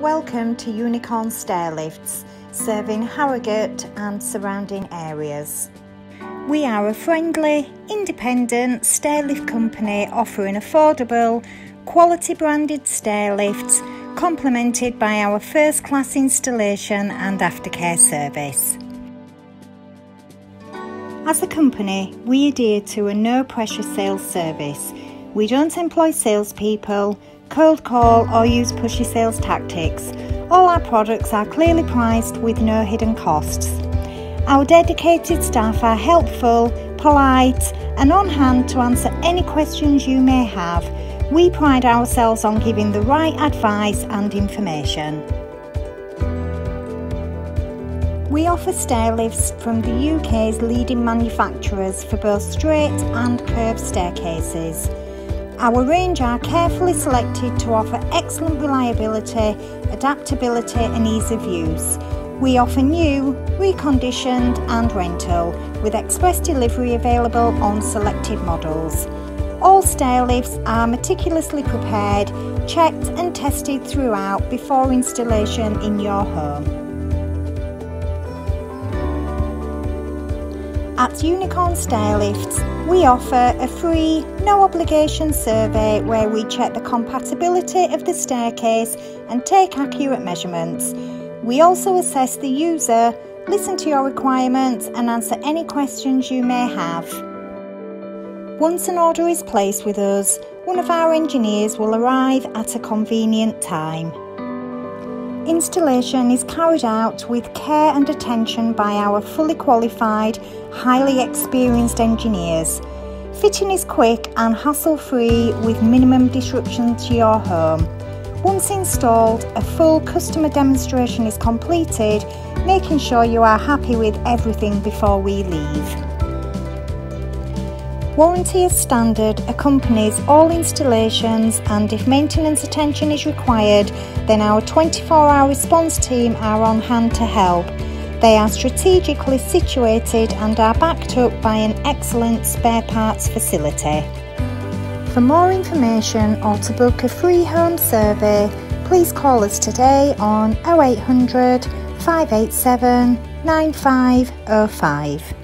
Welcome to Unicorn Stairlifts, serving Harrogate and surrounding areas. We are a friendly, independent stairlift company offering affordable, quality branded stairlifts, complemented by our first-class installation and aftercare service. As a company, we adhere to a no-pressure sales service. We don't employ salespeople, cold call or use pushy sales tactics. All our products are clearly priced with no hidden costs. Our dedicated staff are helpful, polite and on hand to answer any questions you may have. We pride ourselves on giving the right advice and information. We offer stairlifts from the UK's leading manufacturers for both straight and curved staircases. Our range are carefully selected to offer excellent reliability, adaptability and ease of use. We offer new, reconditioned and rental, with express delivery available on selected models. All stairlifts are meticulously prepared, checked and tested throughout before installation in your home. At Unicorn Stairlifts, we offer a free, no obligation survey where we check the compatibility of the staircase and take accurate measurements. We also assess the user, listen to your requirements and answer any questions you may have. Once an order is placed with us, one of our engineers will arrive at a convenient time. Installation is carried out with care and attention by our fully qualified, highly experienced engineers. Fitting is quick and hassle-free with minimum disruption to your home. Once installed, a full customer demonstration is completed, making sure you are happy with everything before we leave. Warranty as standard accompanies all installations, and if maintenance attention is required, then our 24-hour response team are on hand to help. They are strategically situated and are backed up by an excellent spare parts facility. For more information or to book a free home survey, please call us today on 0800 587 9505.